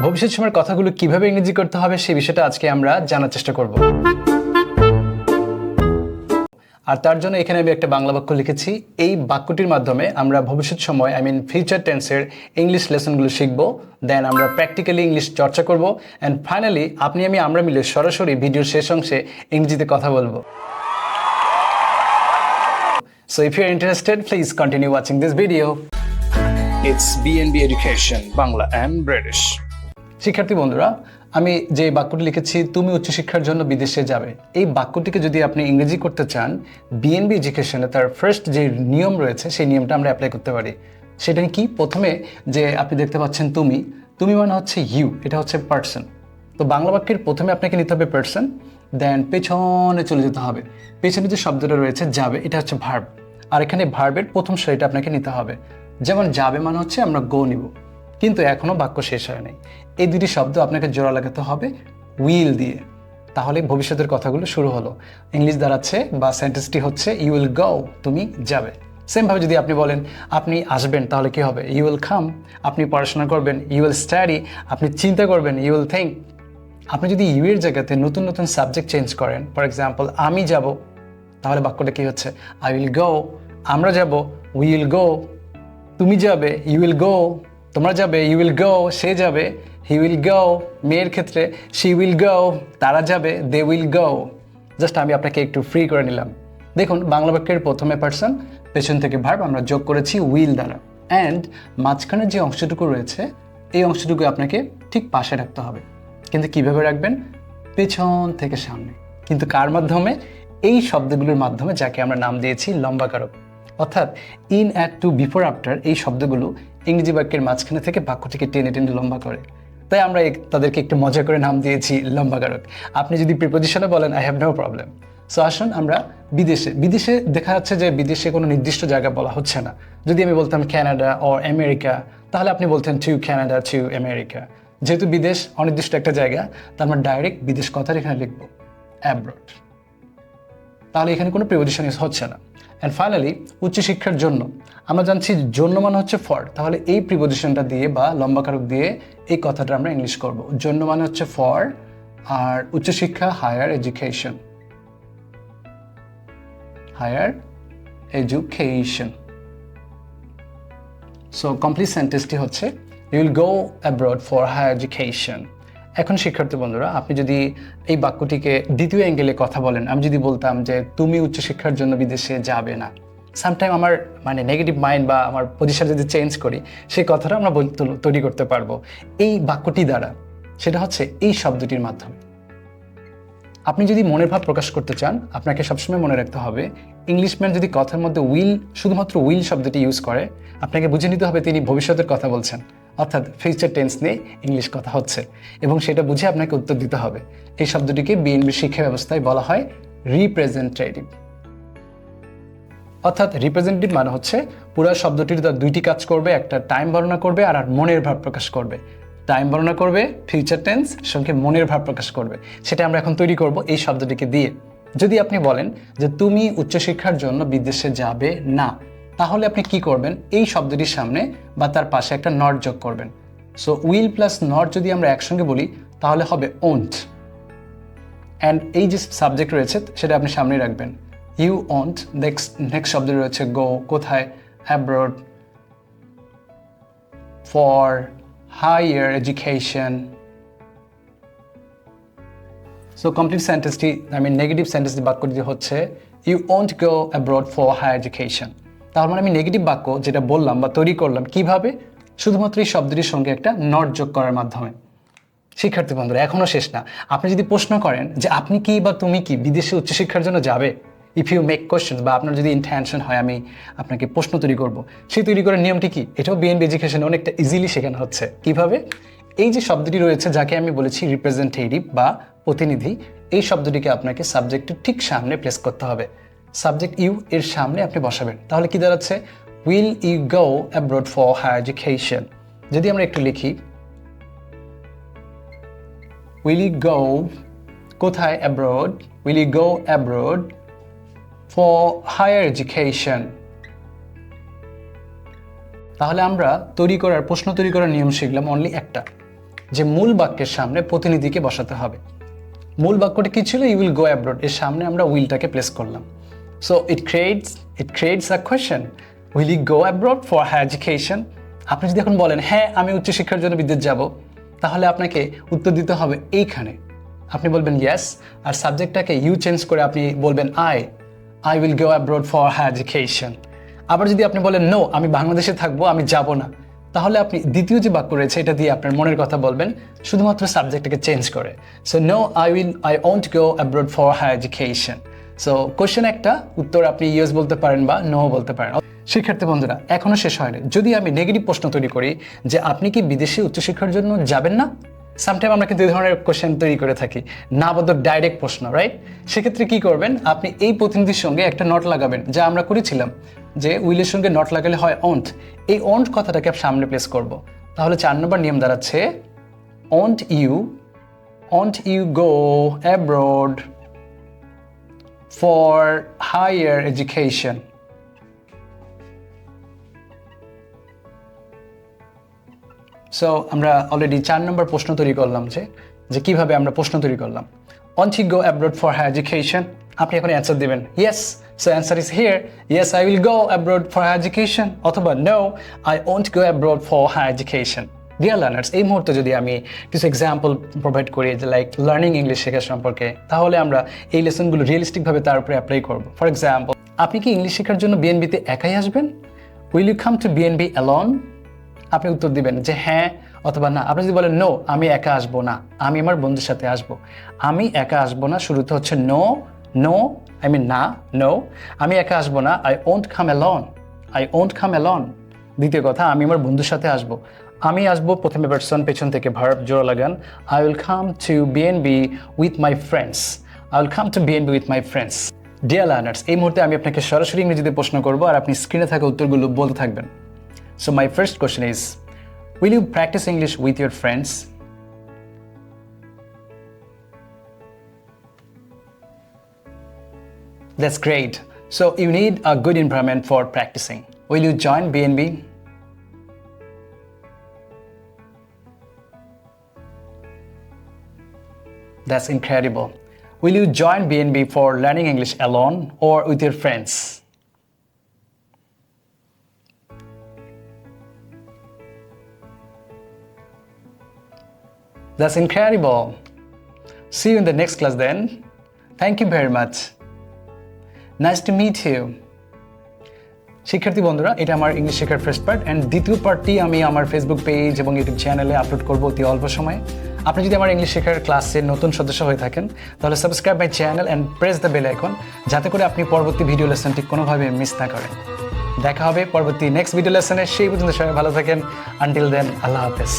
ভবিষ্যৎ সময়ের কথাগুলো কিভাবে ইংরেজি করতে হবে সেই বিষয়টা আজকে আমরা জানার চেষ্টা করব। আর তার জন্য এখানে আমি একটা বাংলা বাক্য লিখেছি। এই বাক্যটির মাধ্যমে আমরা ভবিষ্যৎ সময় ফিউচার টেন্সের ইংলিশ লেসনগুলো শিখব। দেন আমরা প্র্যাকটিক্যালি ইংলিশ চর্চা করব অ্যান্ড ফাইনালি আমরা মিলে সরাসরি ভিডিওর শেষ অংশে ইংরেজিতে কথা বলবো। So if you're interested, please continue watching this video. It's BNB Education, Bangla and British. শিক্ষার্থী বন্ধুরা, আমি যে বাক্যটি লিখেছি, তুমি উচ্চশিক্ষার জন্য বিদেশে যাবে, এই বাক্যটিকে যদি আপনি ইংরেজি করতে চান, বিএনবি এডুকেশনে তার ফার্স্ট যে নিয়ম রয়েছে সেই নিয়মটা আমরা অ্যাপ্লাই করতে পারি। সেটা কি? প্রথমে যে আপনি দেখতে পাচ্ছেন তুমি মানে হচ্ছে ইউ, এটা হচ্ছে পার্সন। তো বাংলা বাক্যের প্রথমে আপনাকে নিতে হবে পার্সন, দেন পেছনে চলে যেতে হবে। পেছনে যে শব্দটা রয়েছে যাবে, এটা হচ্ছে ভার্ব। আর এখানে ভার্বের প্রথম সারিটা আপনাকে নিতে হবে। যেমন যাবে মানে হচ্ছে আমরা গো নিব, কিন্তু এখনও বাক্য শেষ হয় নাই। এই দুটি শব্দ আপনাকে জোড়া লাগাতে হবে উইল দিয়ে, তাহলে ভবিষ্যতের কথাগুলো শুরু হলো। ইংলিশ দাঁড়াচ্ছে বা সেন্টেন্সটি হচ্ছে ইউ উইল গো, তুমি যাবে। সেমভাবে যদি আপনি বলেন আপনি আসবেন, তাহলে কি হবে? You will come. আপনি পড়াশোনা করবেন, ইউ উইল স্টাডি। আপনি চিন্তা করবেন, ইউ উইল থিঙ্ক। আপনি যদি ইউ এর জায়গাতে নতুন নতুন সাবজেক্ট চেঞ্জ করেন, ফর এক্সাম্পল আমি যাব, তাহলে বাক্যটা কি হচ্ছে? আই উইল গো। আমরা যাব, উই উইল গো। তুমি যাবে, ইউ উইল গো। তোমরা যাবে, ইউ উইল গো। সে যাবে, হি উইল গো। মেয়ের ক্ষেত্রে শি উইল গো। তারা যাবে, দে উইল গো। জাস্ট আমি আপনাকে একটু ফ্রি করে নিলাম। দেখুন, বাংলা বাক্যের প্রথমে পার্সন, পেছন থেকে ভার্ব আমরা যোগ করেছি উইল দ্বারা। অ্যান্ড মাঝখানের যে অংশটুকু রয়েছে, এই অংশটুকু আপনাকে ঠিক পাশে রাখতে হবে। কিন্তু কিভাবে রাখবেন? পেছন থেকে সামনে। কিন্তু কার মাধ্যমে? এই শব্দগুলোর মাধ্যমে, যাকে আমরা নাম দিয়েছি লম্বাকারক। অর্থাৎ in, at, to, before, after, এই শব্দগুলো ইংরেজি বাক্যের মাঝখানে থেকে বাক্যটিকে টেনে টেনে লম্বা করে। তাই আমরা তাদেরকে একটু মজা করে নাম দিয়েছি লম্বাকারক। আপনি যদি প্রিপোজিশনে বলেন, I have no problem. So আসুন আমরা বিদেশে দেখা যাচ্ছে যে বিদেশে কোনো নির্দিষ্ট জায়গা বলা হচ্ছে না। যদি আমি বলতাম ক্যানাডা ও আমেরিকা, তাহলে আপনি বলতেন টু ক্যানাডা, টু আমেরিকা। যেহেতু বিদেশ অনির্দিষ্ট একটা জায়গা, তার আমরা ডাইরেক্ট বিদেশ কথার এখানে লিখবো অ্যাব্রড। তাহলে এখানে কোনো প্রিপোজিশন ইউজ হচ্ছে না। অ্যান্ড ফাইনালি উচ্চশিক্ষার জন্য, আমরা জানছি জন্য মানে হচ্ছে ফর, তাহলে এই প্রিপোজিশনটা দিয়ে বা লম্বাকারক দিয়ে এই কথাটা আমরা ইংলিশ করব। জন্য মানে হচ্ছে ফর, আর উচ্চশিক্ষা higher education, higher education. So complete সেন্টেন্সটি হচ্ছে you will go abroad for higher education. এখন শিক্ষার্থী বন্ধুরা, আপনি যদি এই বাক্যটিকে দ্বিতীয় অ্যাঙ্গেলে কথা বলেন, আমি যদি বলতাম যে তুমি উচ্চশিক্ষার জন্য বিদেশে যাবে না, সামটাইম আমার নেগেটিভ মাইন্ড বা আমার পজিশন যদি চেঞ্জ করি, সেই কথাটা আমরা তৈরি করতে পারবো এই বাক্যটি দ্বারা। সেটা হচ্ছে এই শব্দটির মাধ্যমে। আপনি যদি মনের ভাব প্রকাশ করতে চান, আপনাকে সবসময় মনে রাখতে হবে, ইংলিশম্যান যদি কথার মধ্যে শুধুমাত্র উইল শব্দটি ইউজ করে, আপনাকে বুঝে নিতে হবে তিনি ভবিষ্যতের কথা বলছেন, অর্থাৎ ফিউচার টেন্স নিয়ে ইংলিশ কথা হচ্ছে, এবং সেটা বুঝে আপনাকে উত্তর দিতে হবে। এই শব্দটিকে বিএনবি শিক্ষা ব্যবস্থায় বলা হয় রিপ্রেজেন্টেটিভ। অর্থাৎ রিপ্রেজেন্টেটিভ মানে হচ্ছে পুরো শব্দটির দুইটি কাজ করবে, একটা টাইম বর্ণনা করবে আর মনের ভাব প্রকাশ করবে। টাইম বর্ণনা করবে ফিউচার টেন্স, সঙ্গে মনের ভাব প্রকাশ করবে। সেটা আমরা এখন তৈরি করব এই শব্দটিকে দিয়ে। যদি আপনি বলেন যে তুমি উচ্চশিক্ষার জন্য বিদেশে যাবে না, তাহলে আপনি কি করবেন? এই শব্দটির সামনে বা তার পাশে একটা নট যোগ করবেন। সো উইল প্লাস নট যদি আমরা একসঙ্গে বলি, তাহলে হবে ওন্ট। অ্যান্ড এই যে সাবজেক্ট রয়েছে সেটা আপনি সামনে রাখবেন, ইউ ওন্ট। নেক্সট শব্দ রয়েছে গো, কোথায়? Abroad, for higher education. So complete সেন্টেন্সটি নেগেটিভ সেন্টেন্সটি বাক্যটি হচ্ছে you won't go abroad for higher education. তার মানে আমি নেগেটিভ বাক্য যেটা বললাম বা তৈরি করলাম কিভাবে? শুধুমাত্র এই শব্দটির সঙ্গে একটা নট যোগ করার মাধ্যমে। শিক্ষার্থী বন্ধুরা, এখনও শেষ না। আপনি যদি প্রশ্ন করেন যে আপনি কি বা তুমি কি বিদেশে উচ্চশিক্ষার জন্য যাবে, ইফ ইউ মেক কোয়েশ্চেন, বা আপনার যদি ইন্টেনশন হয় আমি আপনাকে প্রশ্ন তৈরি করব, সেই তৈরি করার নিয়মটি কি? এটাও বিএনবি এডুকেশনে অনেকটা ইজিলি শেখানো হচ্ছে। কিভাবে? এই যে শব্দটি রয়েছে, যাকে আমি বলেছি রিপ্রেজেন্টেটিভ বা প্রতিনিধি, এই শব্দটিকে আপনাকে সাবজেক্টের ঠিক সামনে প্লেস করতে হবে। সাবজেক্ট ইউ এর সামনে আপনি বসাবেন। তাহলে কি দাঁড়াচ্ছে? Will you go abroad for higher education. যদি আমরা একটু লিখি, উইল ইউ গো, কোথায়? Abroad. Will you go abroad for higher education. তাহলে আমরা প্রশ্ন তৈরি করার নিয়ম শিখলাম অনলি একটা। যে মূল বাক্যের সামনে প্রতিনিধিকে বসাতে হবে। মূল বাক্যটা কি ছিল? ইউ উইল গো অ্যাব্রড, এর সামনে আমরা উইলটাকে প্লেস করলাম। So it creates a question, will you go abroad for higher education? আপনি যদি এখন বলেন হ্যাঁ আমি উচ্চশিক্ষার জন্য বিদেশ যাব, তাহলে আপনাকে উত্তর দিতে হবে এইখানে। আপনি বলবেন ইয়েস, আর সাবজেক্টটাকে ইউ চেঞ্জ করে আপনি বলবেন I will go abroad for higher education. আবার যদি আপনি বলেন নো, আমি বাংলাদেশে থাকবো, আমি যাব না, তাহলে আপনি দ্বিতীয় যে বাক্য রয়েছে এটা দিয়ে আপনার মনের কথা বলবেন, শুধুমাত্র সাবজেক্টটাকে চেঞ্জ করে। So no, I won't go abroad for higher education. So question একটা, উত্তর আপনি ইয়েস বলতে পারেন বা নো বলতে পারেন। শিক্ষার্থী বন্ধুরা, এখনো শেষ হয়নি। যদি আমি নেগেটিভ প্রশ্ন তৈরি করি যে আপনি কি বিদেশে উচ্চশিক্ষার জন্য যাবেন না, সামটাইম আমরা কিন্তু এই ধরনের কোশ্চেন তৈরি করে থাকি, না বোধক ডাইরেক্ট প্রশ্ন, রাইট? সেক্ষেত্রে কি করবেন, আপনি এই প্রতিনিধির সঙ্গে একটা নট লাগাবেন, যা আমরা করেছিলাম যে উইলের সঙ্গে নট লাগালে হয় অন্ট। এই অন্ট কথাটাকে সামনে প্লেস করব। তাহলে 4 নম্বর নিয়ম দাঁড়াচ্ছে won't you go abroad for higher education. So আমরা অলরেডি 4 নম্বর প্রশ্ন তৈরি করলাম যে কিভাবে আমরা প্রশ্ন তৈরি করলাম। Won't you go abroad for higher education, আপনি এখন অ্যান্সার দিবেন yes, so answer is here, yes I will go abroad for higher education, অথবা no I won't go abroad for higher education. Dear learners, এই মুহূর্তে যদি আমি কিছু example provide করি যে লাইক লার্নিং ইংলিশ শেখা সম্পর্কে, তাহলে আমরা এই লেসনগুলো রিয়েলিস্টিকভাবে তার উপরে অ্যাপ্লাই করবো। ফর এক্সাম্পল, আপনি কি ইংলিশ শেখার জন্য বিএনবিতে একাই আসবেন? Will you come to BNB alone? আপনি উত্তর দিবেন যে হ্যাঁ অথবা না। আপনি যদি বলেন নো, আমি একা আসবো না, আমি আমার বন্ধুর সাথে আসবো। আমি একা আসবো না শুরুতে হচ্ছে নো, না, নো, আমি একা আসবো না, আই ওন্ট কাম অ্যালোন। দ্বিতীয় কথা, আমি আমার বন্ধুর সাথে আসবো। আমি আসবো প্রথমে পারসন, পেছন থেকে ভার্ব, জোড়া লাগান। I will come to BNB with my friends. Dear learners, এই মুহূর্তে আমি আপনাকে সরাসরি ইংরেজিতে প্রশ্ন করবো, আর আপনি স্ক্রিনে থাকা উত্তরগুলো বলতে থাকবেন। So my first question is, will you practice English with your friends? That's great. So you need a good environment for practicing. Will you join BNB? That's incredible. Will you join BNB for learning English alone or with your friends? That's incredible. See you in the next class then. Thank you very much. Nice to meet you. শিক্ষার্থী বন্ধুরা, এটা আমার English শেখার first part, and দ্বিতীয় পার্টটি আমি আমার Facebook page এবং YouTube চ্যানেলে আপলোড করবো অতি অল্প সময়ে। আপনি যদি আমার ইংলিশ শেখার ক্লাসের নতুন সদস্য হয়ে থাকেন, তাহলে subscribe my channel and press the bell icon, যাতে করে আপনি পরবর্তী ভিডিও লেসনটি কোনোভাবে মিস না করেন। দেখা হবে পরবর্তী নেক্সট ভিডিও লেসনে। সেই পর্যন্ত সবাই ভালো থাকেন। আনটিল দেন, আল্লাহ হাফেজ।